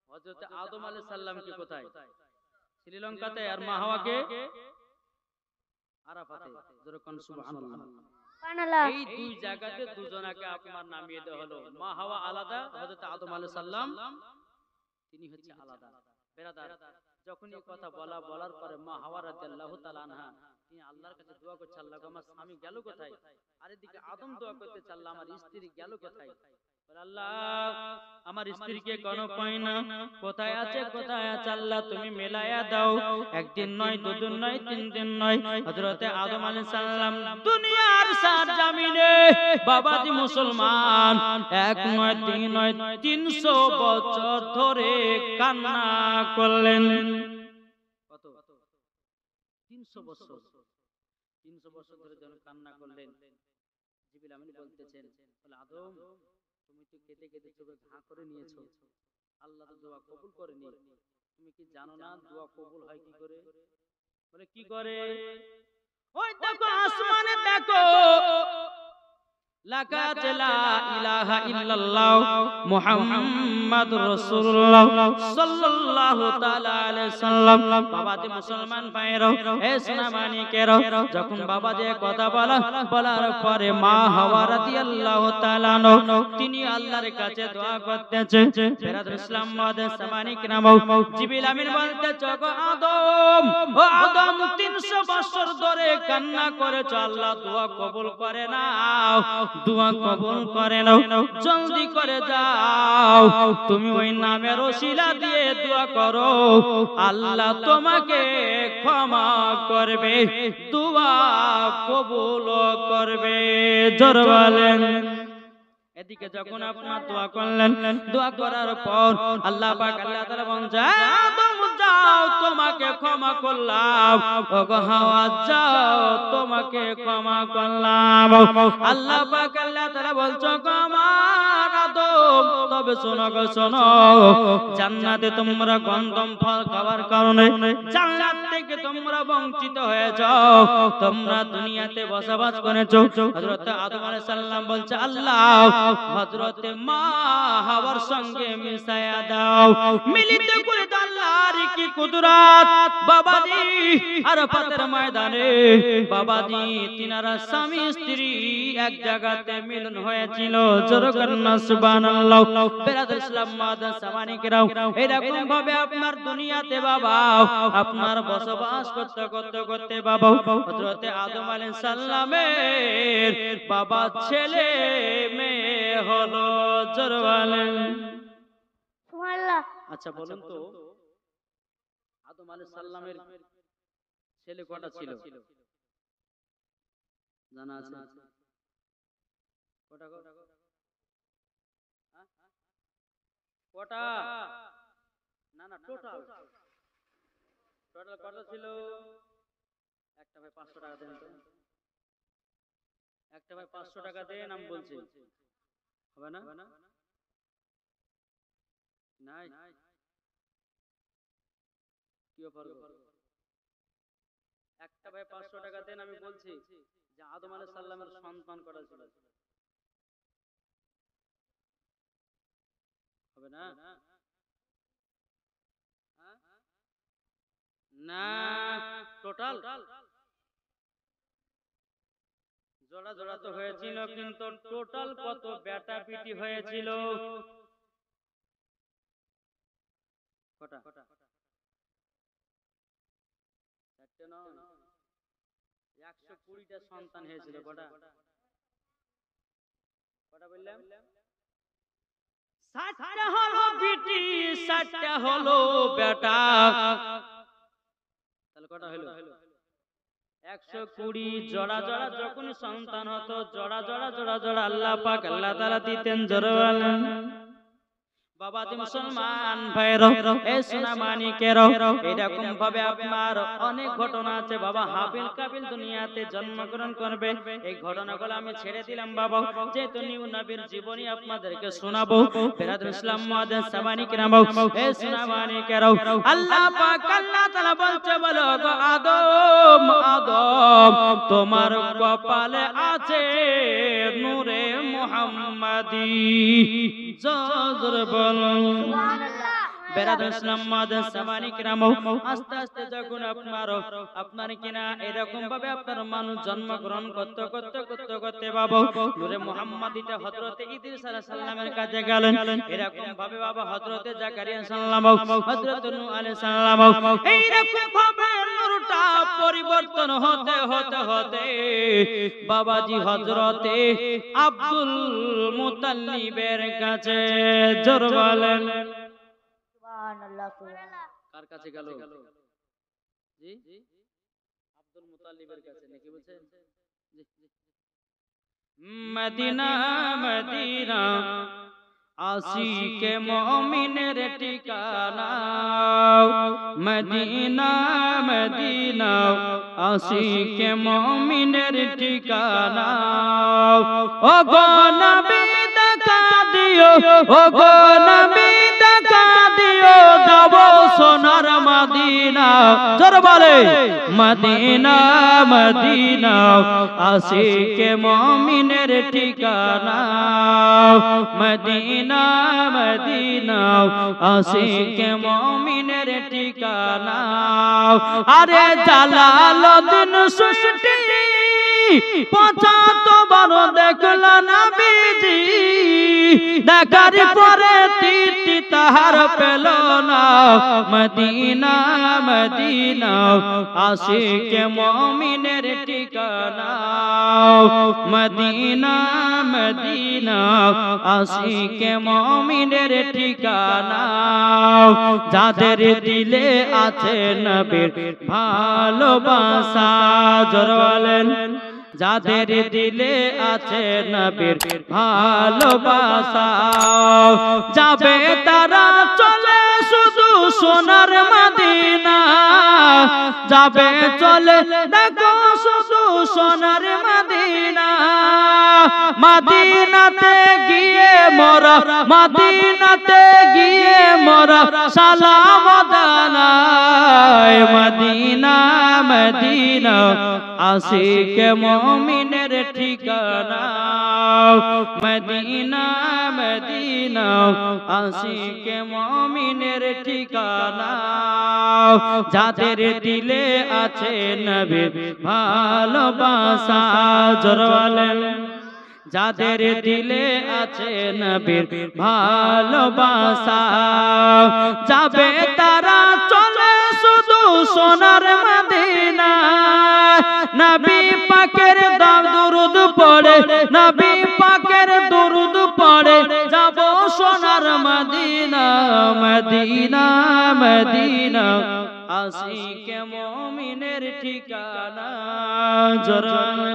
[SPEAKER 1] হযরত আদম আলাইহিস সালামকে কোথায়? শ্রীলঙ্কাতে, আর মা হাওয়াকে আরাফাতে। যেরকম সুবহানাল্লাহ, এই দুই জায়গাতে দুজনকে আপনার নামিয়ে দেওয়া হলো। মা হাওয়া আলাদা, হযরত আদম আলাইহিস সালাম তিনি হচ্ছে আলাদা। বেরাদার যখন এই কথা বলার পরে মা হাওয়া রাদিয়াল্লাহু তাআলা আনহা তিনি আল্লাহর কাছে দোয়া করছে, আল্লাহ গো আমার স্বামী গেল কোথায়? আর এদিকে আদম দোয়া করতে চাল্লা আমার স্ত্রী গেল কোথায়? আল্লাহ আমার স্ত্রীকে কোন পাই না, কোথায় আছে আল্লাহ তুমি মেলায়া দাও। একদিন নয়, দুদিন নয়, তিন দিন নয়, হযরত আদম আলাইহিস সালাম দুনিয়ার সাত জমিনে বাবাজি মুসলমান এক নয়, তিন নয়, 300 বছর ধরে কান্না করলেন। কত? 300 বছর। 300 বছর ধরে যখন কান্না করলেন, জিবরিল আমিন বলতেছেন, বলে আদম তুমি তো কেঁদে কেঁদে চোখে ঘা করে নিয়েছো, আল্লাহ তো দোয়া কবুল করেনি, তুমি কি জানো না দোয়া কবুল হয় কি করে? বলে কি করে? ওই দেখো আসমানে দেখো লাকাত লা ইলাহা ইল্লাল্লাহ মুহাম্মাদুর রাসূলুল্লাহ সাল্লাল্লাহু তাআলা আলাইহি সাল্লাম। বাবাজি মুসলমান ভাইরা, এ সোনা মানিকেরা, যখন বাবাজি কথা বলার পরে মা হাওয়া রাদিয়াল্লাহু তাআলা তিনি আল্লাহর কাছে দোয়া করতেছেন। বেরাদর ইসলাম মুআজ্জাজ সামানি کرام, জিবরিল আমিন বলতেছে, গো আদম, ও আদম 300 বছর ধরে কান্না করেছো, আল্লাহ দোয়া কবুল করে নাও, দোয়া কবুল করে নাও, জলদি করে যাও, তুমি ওই নামের ওসিলা দিয়ে দোয়া করো, আল্লাহ তোমাকে ক্ষমা করবে, দোয়া কবুল করবে। জোরে বলেন। এদিকে যখন আপনার দোয়া করলেন, দোয়া করার পর আল্লাহ পাক আল্লাহ তাআলা বলছে, আদম যাও তোমাকে ক্ষমা করলাম, ওগো হাওয়া যাও তোমাকে ক্ষমা করলাম। আল্লাহ পাক আল্লাহ তাআলা বলছে, আমার আদম তবে শোনো গো শোনো, জান্নাতে তোমরা গন্ধম ফল খাওয়ার কারণে জান্নাত থেকে তোমরা বঞ্চিত হয়ে যাও, তোমরা দুনিয়াতে বসবাস করেছো। হযরত আদম আলাইহিস সালাম বলছে, আল্লাহ হযরতে মা হাওয়ার সঙ্গে মিশায়া দাও, মিলিত করে দাও, আল্লাহর কি কুদরত। বাবাজি আরাফাতের ময়দানে বাবাজি তিনারা স্বামী স্ত্রী এক জায়গাতে মিলন হয়েছিল। জোরে বলুন সুবহানাল্লাহ। বেরাদর ইসলাম মুআজ্জাজ সামানি کرام, এরকম ভাবে আপনার দুনিয়াতে বাবা আপনার বসবাস করতে বাবা হযরতে আদম আলাইহিস সালামের বাবা ছেলে মেয়ে হলো। জোরে বলেন সুবহানাল্লাহ। আচ্ছা বলুন তো, আদম আলাইহিস সালামের ছেলে কটা ছিল জানা আছে? কটা? না না, টোটাল টোটাল কত ছিল? একটা ভাই 500 টাকা দেন তো, একটা ভাই 500 টাকা দেন, আমি বলছি হবে না? নাই কি ব্যাপার? একটা ভাই 500 টাকা দেন, আমি বলছি যে আদম আলাইহিস সালামের সন্তান করা ছিল, হবে না? না, টোটাল জোড়া জোড়া তো হয়েছিল, কিন্তু টোটাল কত বেটা পিটি হয়েছিল? কটা? 120টা সন্তান হয়েছিল। কটা কটা বললাম? 60টা হলো বিটি, 60টা হলো বেটা। তাহলে কটা হলো? 120 জোড়া জোড়া যখন সন্তান হতো, জোড়া জোড়া জোড়া জোড়া আল্লাহ পাক আল্লাহ তাআলা দিতেন। জোরে বলেন বাবা তুমি মুসলমান ভাইরা, এই সোনা মানিকেরা, এরকম ভাবে আপনার অনেক ঘটনা আছে বাবা। হাবিল কাবিল দুনিয়াতে জন্মগ্রহণ করবে, এই ঘটনাগুলো আমি ছেড়ে দিলাম বাবা, যেহেতু নিউ নবীর জীবনী আপনাদেরকে শোনাবো। বেরাদুল ইসলাম মুআদ্দিস সামানিকেরা, এই সোনা মানিকেরা, আল্লাহ পাক আল্লাহ তাআলা বলছে, বলো গো আদম আদম তোমার কপালে আছে নূরে মুহাম্মাদি। জোরে আস্তে আস্তে যখন আপনার কিনা এরকম ভাবে আপনার মানুষ জন্মগ্রহণ করতে করতে করতে করতে বাবা নূরে মুহাম্মাদিটা হযরতে ইদ্রিস আলাইহিস সালামের কাছে গেলেন। এরকম ভাবে বাবা হযরতে জাকারিয়া সালাম, হযরতে নূহ আলাইহিস সালাম, এইরকম ভাবে নূরটা পরিবর্তন হতে হতে হতে বাবাজি হযরতে আব্দুল মুতাল্লিবের কাছে। জোরে বলেন সুবহানাল্লাহ। কার কাছে গেল? জি আব্দুল মুতাল্লিবের কাছে, নাকি বলছেন? মদিনা মদিনা আশিকে মুমিনের ঠিকানা, মদিনা মদিনা আশিকে মুমিনের ঠিকানা। ও গো নবী দেখা দিও, ও গো নবী দেখা দিও, যাব সোনার মদিনা। জোরে বলে মদিনা মদিনা আশিকে মুমিনের ঠিকানা, মদিনা মদিনা আশিকে মুমিনের ঠিকানা। আরে জালালউদ্দিন সুয়ুতি 75 বার দেখল নবীজি, দেখার পরে তৃপ্তি তাহার পেল না। মদিনা মদিনা আশিকে মুমিনের ঠিকানা, মদিনা মদিনা আশিকে মুমিনের ঠিকানা। যাদের দিলে আছে নবীর ভালোবাসা, জোরে বলেন যাদের দিলে আছে নবীর ভালোবাসা, যাবে তারা চলে শুধু সোনার মদিনা, যাবে চলে দেখো শুধু সোনার মদিনা। মদিনাতে গিয়ে মোরা, মদিনাতে গিয়ে মোরা সালাম জানাই। মদিনা মদিনা আশিকে মুমিনের ঠিকানা, মদিনা মদিনা আশিকে মুমিনের ঠিকানা। যাদের দিলে আছে নবীর ভালোবাসা, জোরে বলেন যাদের দিলে আছে নবীর ভালোবাসা, যাবে তারা চলে শুধু সোনার মদিনা। নবী পাকের দরুদ পড়ে, নবী পাকের দরুদ পড়ে, যাব সোনার মদিনা। মদিনা মদিনা আশিকে মুমিনের ঠিকানা, জোরে